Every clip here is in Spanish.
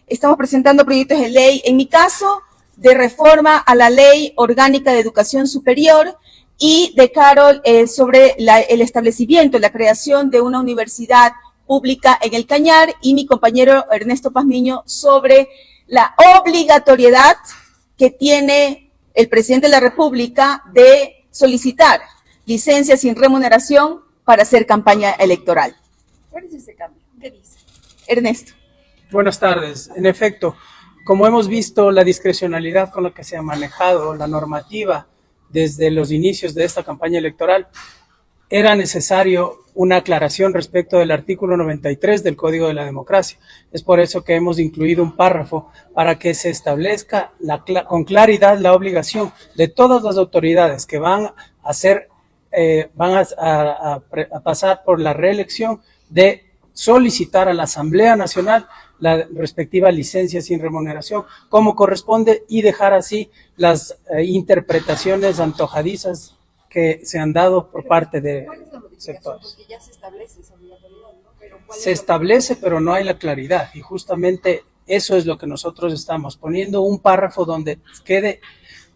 estamos presentando proyectos de ley, en mi caso, de reforma a la Ley Orgánica de Educación Superior, y de Carol sobre el establecimiento, la creación de una universidad pública en el Cañar, y mi compañero Ernesto Pazmiño sobre la obligatoriedad que tiene el presidente de la República de solicitar licencia sin remuneración para hacer campaña electoral. ¿Cuál es ese cambio? ¿Qué dice? Ernesto. Buenas tardes. En efecto, como hemos visto, la discrecionalidad con la que se ha manejado la normativa desde los inicios de esta campaña electoral, era necesario una aclaración respecto del artículo 93 del Código de la Democracia. Es por eso que hemos incluido un párrafo para que se establezca con claridad la obligación de todas las autoridades que van a pasar por la reelección de solicitar a la Asamblea Nacional la respectiva licencia sin remuneración, como corresponde, y dejar así las interpretaciones antojadizas que se han dado por parte de sectores. Porque ya se establece esa obligatoriedad, ¿no? Pero se establece, pero no hay la claridad, y justamente eso es lo que nosotros estamos poniendo, un párrafo donde quede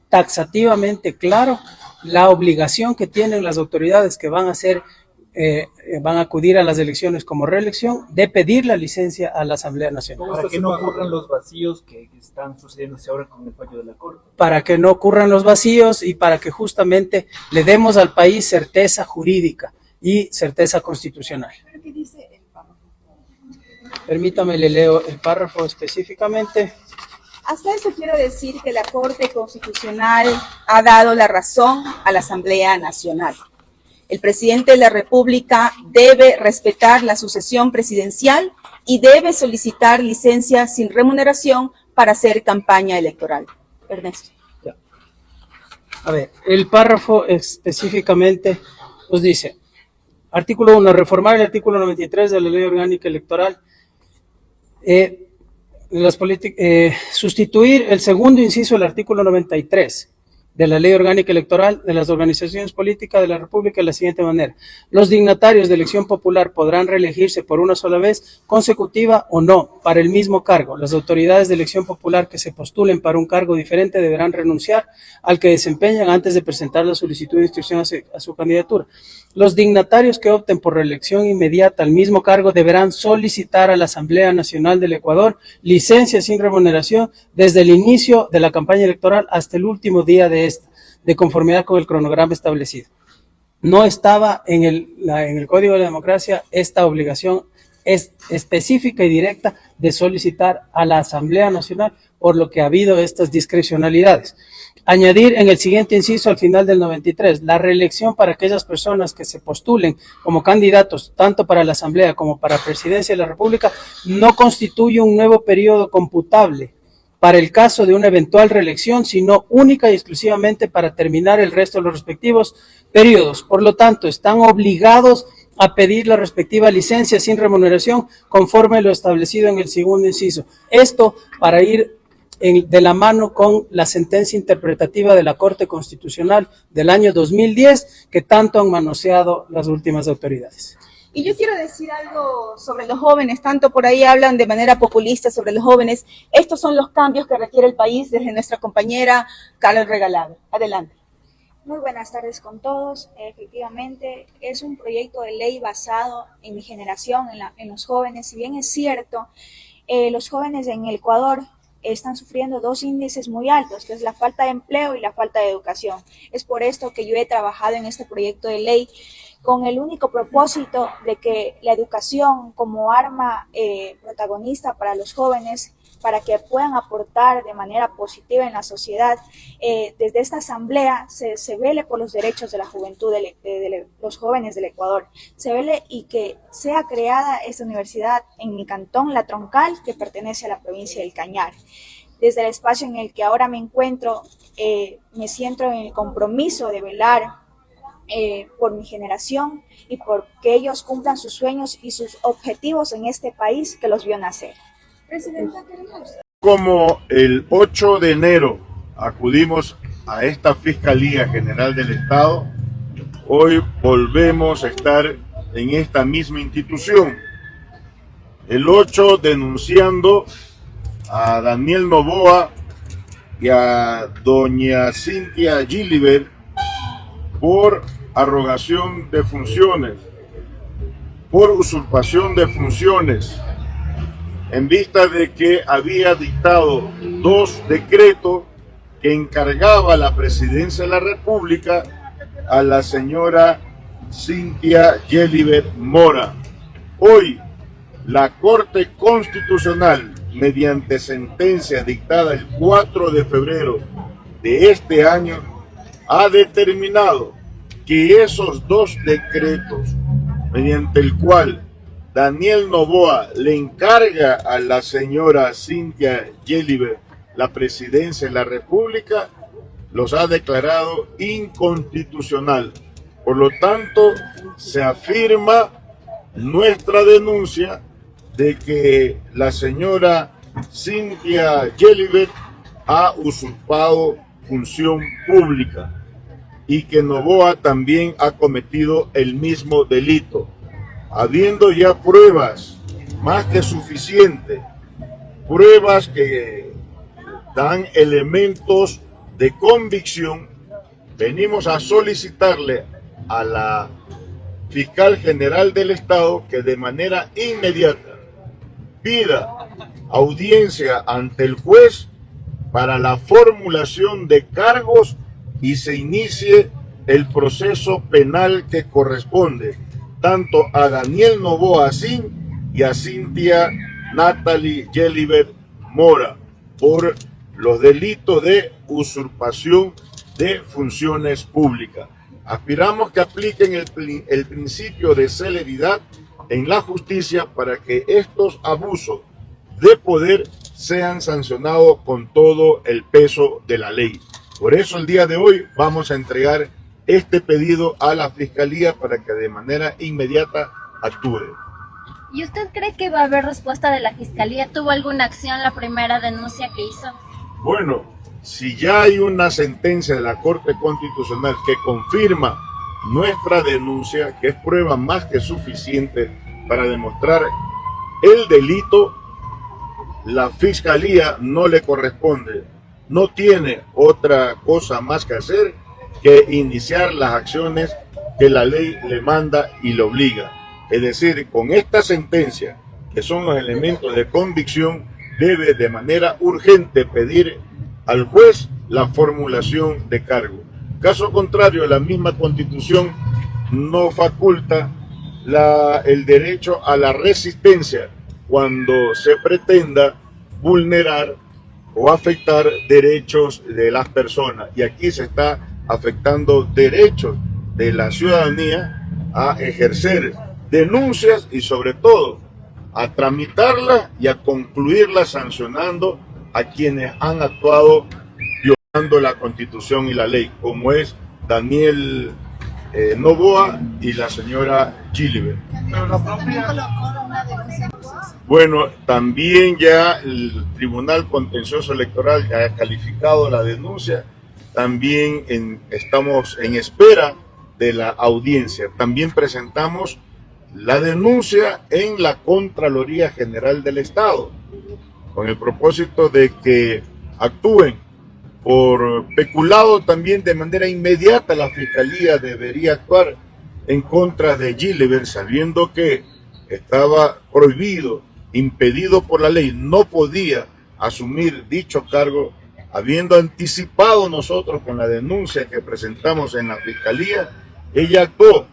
taxativamente claro la obligación que tienen las autoridades que van a acudir a las elecciones como reelección, de pedir la licencia a la Asamblea Nacional. Para que no ocurran los vacíos que están sucediéndose ahora con el fallo de la Corte. Para que no ocurran los vacíos y para que justamente le demos al país certeza jurídica y certeza constitucional. ¿Pero qué dice el párrafo? Permítame, le leo el párrafo específicamente. Hasta eso quiero decir que la Corte Constitucional ha dado la razón a la Asamblea Nacional. El presidente de la República debe respetar la sucesión presidencial y debe solicitar licencia sin remuneración para hacer campaña electoral. Ernesto. Ya. A ver, el párrafo específicamente nos dice, artículo 1, reformar el artículo 93 de la Ley Orgánica Electoral, sustituir el segundo inciso del artículo 93 de la Ley Orgánica Electoral de las organizaciones políticas de la República de la siguiente manera: los dignatarios de elección popular podrán reelegirse por una sola vez consecutiva o no para el mismo cargo. Las autoridades de elección popular que se postulen para un cargo diferente deberán renunciar al que desempeñan antes de presentar la solicitud de inscripción a su candidatura. Los dignatarios que opten por reelección inmediata al mismo cargo deberán solicitar a la Asamblea Nacional del Ecuador licencia sin remuneración desde el inicio de la campaña electoral hasta el último día de esta, de conformidad con el cronograma establecido. No estaba en el Código de la Democracia esta obligación es específica y directa de solicitar a la Asamblea Nacional, por lo que ha habido estas discrecionalidades. Añadir en el siguiente inciso al final del 93, la reelección para aquellas personas que se postulen como candidatos tanto para la Asamblea como para la Presidencia de la República no constituye un nuevo periodo computable para el caso de una eventual reelección, sino única y exclusivamente para terminar el resto de los respectivos periodos. Por lo tanto, están obligados a pedir la respectiva licencia sin remuneración conforme lo establecido en el segundo inciso. Esto para ir de la mano con la sentencia interpretativa de la Corte Constitucional del año 2010 que tanto han manoseado las últimas autoridades. Y yo quiero decir algo sobre los jóvenes, tanto por ahí hablan de manera populista sobre los jóvenes. Estos son los cambios que requiere el país desde nuestra compañera Carol Regalado. Adelante. Muy buenas tardes con todos. Efectivamente, es un proyecto de ley basado en mi generación, en los jóvenes. Si bien es cierto, los jóvenes en el Ecuador están sufriendo dos índices muy altos, que es la falta de empleo y la falta de educación. Es por esto que yo he trabajado en este proyecto de ley con el único propósito de que la educación como arma protagonista para los jóvenes, para que puedan aportar de manera positiva en la sociedad, desde esta asamblea se vele por los derechos de la juventud, de los jóvenes del Ecuador, se vele y que sea creada esta universidad en mi cantón La Troncal, que pertenece a la provincia del Cañar. Desde el espacio en el que ahora me encuentro, me siento en el compromiso de velar por mi generación y por que ellos cumplan sus sueños y sus objetivos en este país que los vio nacer. Presidenta, como el 8 de enero acudimos a esta Fiscalía General del Estado, hoy volvemos a estar en esta misma institución. El 8 denunciando a Daniel Noboa y a doña Cynthia Gilibert por arrogación de funciones, por usurpación de funciones, en vista de que había dictado 2 decretos que encargaba la presidencia de la República a la señora Cynthia Gilibert Mora. Hoy, la Corte Constitucional, mediante sentencia dictada el 4 de febrero de este año, ha determinado que esos 2 decretos, mediante el cual Daniel Noboa le encarga a la señora Cynthia Gilibert la presidencia de la República, los ha declarado inconstitucional. Por lo tanto, se afirma nuestra denuncia de que la señora Cynthia Gilibert ha usurpado función pública y que Noboa también ha cometido el mismo delito. Habiendo ya pruebas más que suficientes, pruebas que dan elementos de convicción, venimos a solicitarle a la fiscal general del Estado que de manera inmediata pida audiencia ante el juez para la formulación de cargos y se inicie el proceso penal que corresponde tanto a Daniel Noboa Sin y a Cynthia Natalie Gilibert Mora por los delitos de usurpación de funciones públicas. Aspiramos que apliquen el principio de celeridad en la justicia para que estos abusos de poder sean sancionados con todo el peso de la ley. Por eso el día de hoy vamos a entregar este pedido a la Fiscalía para que de manera inmediata actúe. ¿Y usted cree que va a haber respuesta de la Fiscalía? ¿Tuvo alguna acción la primera denuncia que hizo? Bueno, si ya hay una sentencia de la Corte Constitucional que confirma nuestra denuncia, que es prueba más que suficiente para demostrar el delito, la Fiscalía no le corresponde, no tiene otra cosa más que hacer que iniciar las acciones que la ley le manda y le obliga. Es decir, con esta sentencia, que son los elementos de convicción, debe de manera urgente pedir al juez la formulación de cargo. Caso contrario, la misma Constitución no faculta el derecho a la resistencia cuando se pretenda vulnerar o afectar derechos de las personas. Y aquí se está afectando derechos de la ciudadanía a ejercer denuncias y sobre todo a tramitarlas y a concluirlas sancionando a quienes han actuado violando la Constitución y la ley, como es Daniel Noboa y la señora Gilibert. Bueno, también ya el Tribunal Contencioso Electoral ya ha calificado la denuncia. También estamos en espera de la audiencia. También presentamos la denuncia en la Contraloría General del Estado, con el propósito de que actúen por peculado. También de manera inmediata la Fiscalía debería actuar en contra de Gilibert, sabiendo que estaba prohibido, impedido por la ley, no podía asumir dicho cargo. Habiendo anticipado nosotros con la denuncia que presentamos en la Fiscalía, ella actuó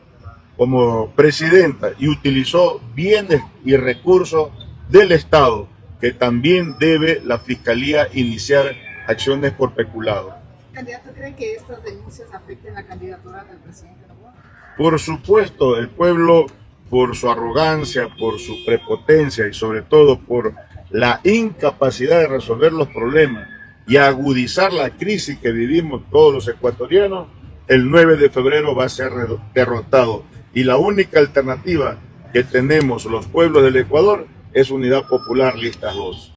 como presidenta y utilizó bienes y recursos del Estado, que también debe la Fiscalía iniciar acciones por peculado. ¿Candidato cree que estas denuncias afecten la candidatura del presidente Noboa? Por supuesto, el pueblo, por su arrogancia, por su prepotencia y sobre todo por la incapacidad de resolver los problemas y agudizar la crisis que vivimos todos los ecuatorianos, el 9 de febrero va a ser derrotado. Y la única alternativa que tenemos los pueblos del Ecuador es Unidad Popular Lista 2.